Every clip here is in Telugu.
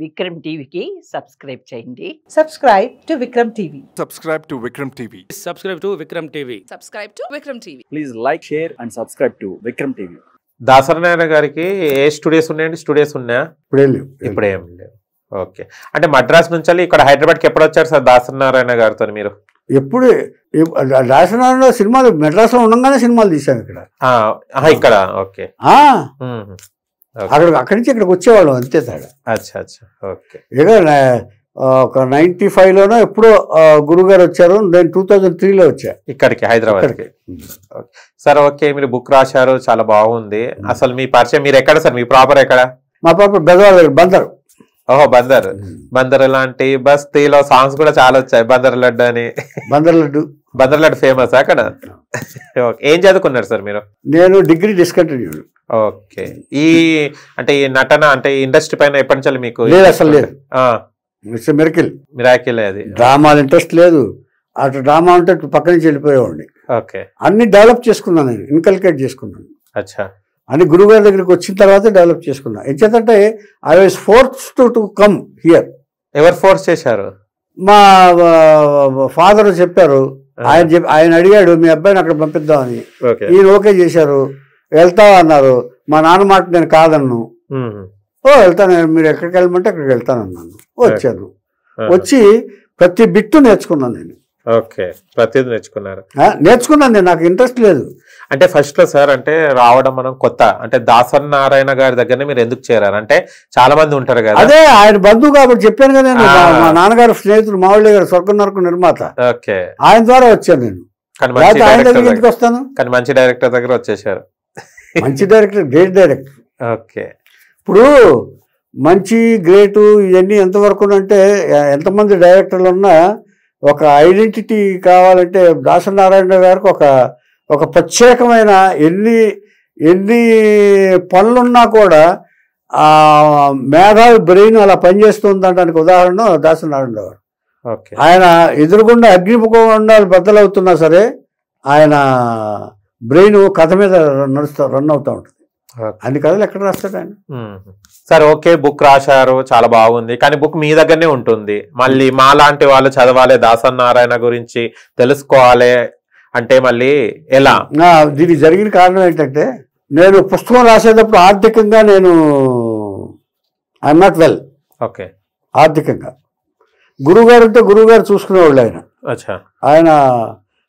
విక్రమ్ టీవీకి సబ్స్క్రైబ్ చేయండి. Subscribe to Vikram TV. Subscribe to Vikram TV. Subscribe to Vikram TV. Subscribe to Vikram TV. Please like, share and subscribe to Vikram TV. దాసరనారాయణ గారికి ఏ స్టూడియోస్ ఉన్నాయండి? స్టూడియోస్ ఉన్నాయా? ఇప్పుడేం లేవు. ఓకే, అంటే మద్రాస్ నుంచి ఇక్కడ హైదరాబాద్కి ఎప్పుడు వచ్చారు సార్ దాసరనారాయణ గారితో మీరు? ఎప్పుడు దాసనారాయణ సినిమాలు మెడ్రాస్లో ఉండగానే సినిమాలు తీశాను ఇక్కడ. ఇక్కడ ఓకే, అక్కడి నుంచి ఇక్కడికి వచ్చేవాళ్ళం అంతే తేడా. అచ్చా అచ్చా, ఓకే. ఇక ఒక 95లోనో ఎప్పుడో గురుగారు వచ్చారు. నేను 2003లో వచ్చా ఇక్కడికి హైదరాబాద్కి. సార్ ఓకే, మీరు బుక్ రాశారు, చాలా బాగుంది. అసలు మీ పరిచయం, మీరు ఎక్కడ సార్? మీ ప్రాపర్ ఎక్కడ? మా ప్రాపర్ బెజవాడ బందరు. ఓహో, బందర్. బందర్ లాంటి బస్తీలో సాంగ్స్ కూడా చాలా వచ్చాయి, బందర్ లడ్డు అని. బందర్ లడ్డు, బందర్ లడ్డు ఫేమస్ అక్కడ. ఏం చదువుకున్నారు సార్ మీరు? నేను డిగ్రీ డిస్కంటిన్యూడ్. ఓకే, ఈ అంటే ఈ నటన అంటే ఇండస్ట్రీ పైన ఎప్పటి నుంచి మీకు? లేదు, అసలు లేదు. It's miracle. మిరాకిల్. అది డ్రామాలు ఇంట్రెస్ట్ లేదు. అటు డ్రామా ఉంటే పక్క నుంచి వెళ్ళిపోయేవాడిని. ఓకే, అన్ని డెవలప్ చేసుకున్నాను, నేను ఇన్కల్కేట్ చేసుకున్నాను. అచ్చా, అని గురుగారి దగ్గరికి వచ్చిన తర్వాత డెవలప్ చేసుకున్నా. ఎందుకంటే I was forced to come here. ఎవరు ఫోర్స్ చేశారు? మా ఫాదర్ చెప్పారు. ఆయన అడిగాడు, మీ అబ్బాయిని అక్కడ పంపిద్దామని. ఈయన ఓకే చేశారు. వెళ్తావా అన్నారు. మా నాన్న మాట నేను కాదన్ను. వెళ్తాను, మీరు ఎక్కడికి వెళ్ళమంటే అక్కడికి వెళ్తాను అన్నాను. వచ్చాను. వచ్చి ప్రతి బిట్టు నేర్చుకున్నాను నేను. ఓకే, ప్రతిదీ నేర్చుకున్నారు? నేర్చుకున్నాను నేను, నాకు ఇంట్రెస్ట్ లేదు. అంటే ఫస్ట్ లో సార్ అంటే రావడం మనం కొత్త, అంటే దాసరనారాయణ గారి దగ్గరనే మీరు ఎందుకు చేరారు? అంటే చాలా మంది ఉంటారు కదా. అదే ఆయన బంధువు కాబట్టి చెప్పాను కదా నేను. మా నాన్నగారు స్నేహితుడు మావళ్ళి గారు, స్వర్గం నరకు నిర్మాత. ఓకే, ఆయన ద్వారా వచ్చాను నేను. ఆయన దగ్గర ఎందుకు వస్తాను? కానీ మంచి డైరెక్టర్ దగ్గర వచ్చేసారు. మంచి డైరెక్టర్, గ్రేట్ డైరెక్టర్. ఓకే, ఇప్పుడు మంచి గ్రేటు ఇవన్నీ ఎంతవరకు అంటే ఎంతమంది డైరెక్టర్లు ఉన్నా ఒక ఐడెంటిటీ కావాలంటే దాసనారాయణ గారికి ఒక ప్రత్యేకమైన ఎన్ని పనులున్నా కూడా ఆ మేధావి బ్రెయిన్ అలా పనిచేస్తుందనడానికి ఉదాహరణ దాసనారాయణ గారు. ఆయన ఎదురుగుండా అగ్నిగుండాలు బద్దలవుతున్నా సరే ఆయన బ్రెయిన్ కథ మీద రన్ అవుతూ ఉంటుంది. అన్ని కథలు ఎక్కడ రాస్తాడు ఆయన. సార్ ఓకే, బుక్ రాశారు, చాలా బాగుంది. కానీ బుక్ మీ దగ్గరనే ఉంటుంది. మళ్ళీ మా లాంటి వాళ్ళు చదవాలి, దాసనారాయణ గురించి తెలుసుకోవాలి అంటే మళ్ళీ ఎలా? దీనికి జరిగిన కారణం ఏంటంటే, నేను పుస్తకం రాసేటప్పుడు ఆర్థికంగా నేను ఐఎమ్ నాట్ వెల్. ఓకే, ఆర్థికంగా. గురువుగారు అంటే గురువుగారు చూసుకునేవాళ్ళు. ఆయన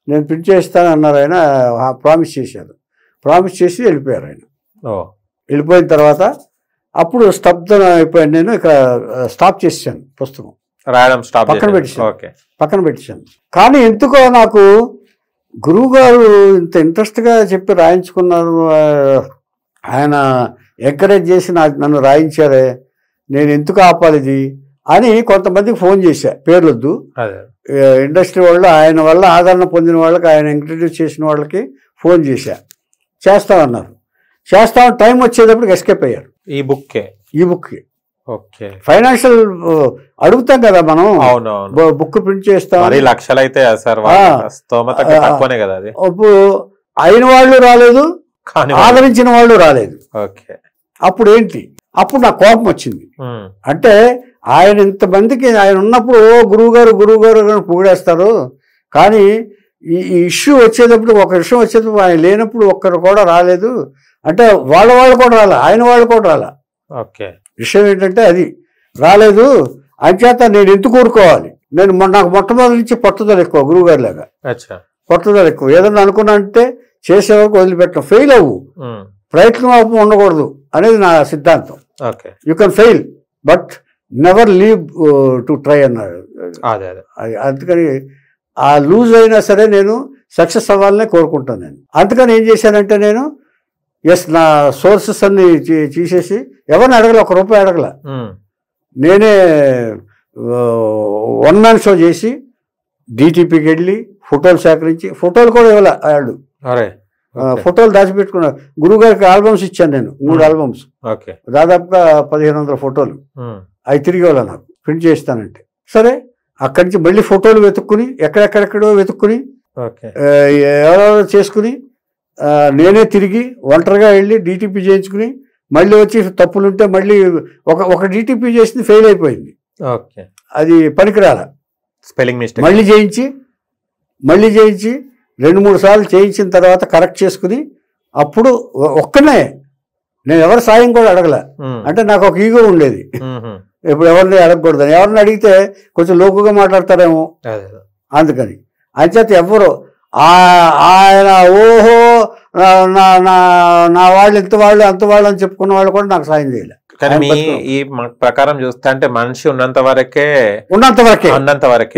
నేను ప్రింట్ చేస్తాను అన్నారు. ఆయన ప్రామిస్ చేశారు. ప్రామిస్ చేసి వెళ్ళిపోయారు ఆయన. వెళ్ళిపోయిన తర్వాత అప్పుడు స్తబ్దన అయిపోయాను. నేను ఇక్కడ స్టాప్ చేసాను, పుస్తకం రాయడం పక్కన పెట్టేశాను. కానీ ఎందుకో నాకు గురువుగారు ఇంత ఇంట్రెస్ట్గా చెప్పి రాయించుకున్నారు. ఆయన ఎంకరేజ్ చేసి నన్ను రాయించారే, నేను ఎందుకు ఆపాలి ఇది అని కొంతమందికి ఫోన్ చేశా. పేర్లొద్దు, ఇండస్ట్రీ వాళ్ళు, ఆయన వల్ల ఆదరణ పొందిన వాళ్ళకి, ఆయన ఇంట్రడ్యూస్ చేసిన వాళ్ళకి ఫోన్ చేస్తామన్నారు. చేస్తామని టైం వచ్చేటప్పటికి ఎస్కేప్ అయ్యారు. ఈ బుక్కి ఓకే, ఫైనాన్షియల్ అడుగుతాం కదా మనం. బుక్ ప్రింట్ చేస్తాం, లక్షలు అయితే ఇప్పుడు అయిన వాళ్ళు రాలేదు, ఆదరించిన వాళ్ళు రాలేదు. అప్పుడు ఏంటి? అప్పుడు నాకు కోపం వచ్చింది. అంటే ఆయన ఇంతమందికి ఆయన ఉన్నప్పుడు గురువు గారు పొగిడేస్తారు. కానీ ఈ ఇష్యూ వచ్చేటప్పుడు, ఒక విషయం వచ్చేటప్పుడు ఆయన లేనప్పుడు ఒక్కరు కూడా రాలేదు. అంటే వాళ్ళు కూడా రాలే, ఆయన వాళ్ళు కూడా రాలే. ఓకే, విషయం ఏంటంటే అది రాలేదు. అంచేత నేను ఎందుకు ఊరుకోవాలి? నాకు మొట్టమొదటి నుంచి పట్టుదల ఎక్కువ, గురువుగారి లాగా పట్టుదల ఎక్కువ. ఏదన్నా అనుకున్నా అంటే చేసే వరకు వదిలిపెట్టడం. ఫెయిల్ అవ్వు, ప్రయత్నం ఉండకూడదు అనేది నా సిద్ధాంతం. You can fail but never leave to try అన్నాడు. అందుకని ఆ లూజ్ అయినా సరే నేను సక్సెస్ అవ్వాలనే కోరుకుంటాను నేను. అందుకని ఏం చేశానంటే నేను నా సోర్సెస్ అన్ని తీసేసి ఎవరిని అడగల, ₹1 అడగల. నేనే వన్ మ్యాన్ షో చేసి డిటిపికి వెళ్ళి ఫోటోలు సేకరించి, ఫోటోలు కూడా ఇవ్వాల వాళ్ళు, ఫోటోలు దాచిపెట్టుకున్నారు. గురువుగారికి ఆల్బమ్స్ ఇచ్చాను నేను, 3 ఆల్బమ్స్, దాదాపుగా 1500 ఫోటోలు. అవి తిరిగి వాళ్ళ నాకు ప్రింట్ చేస్తానంటే. సరే, అక్కడి నుంచి మళ్ళీ ఫోటోలు వెతుక్కుని ఎక్కడెక్కడెక్కడో వెతుక్కుని ఎవరెవరో చేసుకుని నేనే తిరిగి ఒంటరిగా వెళ్ళి డిటిపి చేయించుకుని మళ్ళీ వచ్చి తప్పులుంటే మళ్ళీ ఒక డిటిపి చేసింది ఫెయిల్ అయిపోయింది, ఓకే, అది పనికిరాల. Spelling mistake. మళ్ళీ చేయించి 2-3 సార్లు చేయించిన తర్వాత కరెక్ట్ చేసుకుని అప్పుడు ఒక్కనే, నేను ఎవరి సాయం కూడా అడగల. అంటే నాకు ఒక ఈగో ఉండేది, ఇప్పుడు ఎవరిని అడగకూడదని. ఎవరిని అడిగితే కొంచెం లోకుగా మాట్లాడతారేమో అందుకని. అంచేత ఎవరు ఆయన ఓహో నా వాళ్ళు ఇంత వాళ్ళు అంత వాళ్ళు అని చెప్పుకున్న వాళ్ళు కూడా నాకు సాయం చేయలే. కానీ ఈ ప్రకారం చూస్తే అంటే మనిషి ఉన్నంత వరకే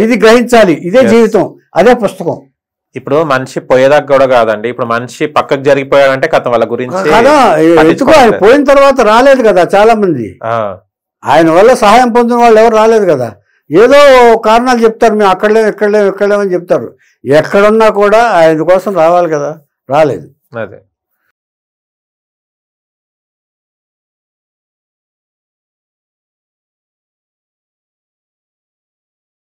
ఇది గ్రహించాలి, ఇదే జీవితం, అదే పుస్తకం. ఇప్పుడు మనిషి పోయేదాకా కూడా కాదండి, ఇప్పుడు మనిషి పక్కకు జరిగిపోయాడంటే కథ వాళ్ళ గురించి కదా. ఎందుకు ఆయన పోయిన తర్వాత రాలేదు కదా చాలా మంది, ఆయన వల్ల సహాయం పొందిన వాళ్ళు ఎవరు రాలేదు కదా. ఏదో కారణాలు చెప్తారు, మేము అక్కడలేము ఇక్కడలేమని చెప్తారు. ఎక్కడున్నా కూడా ఆయన కోసం రావాలి కదా, రాలేదు. అదే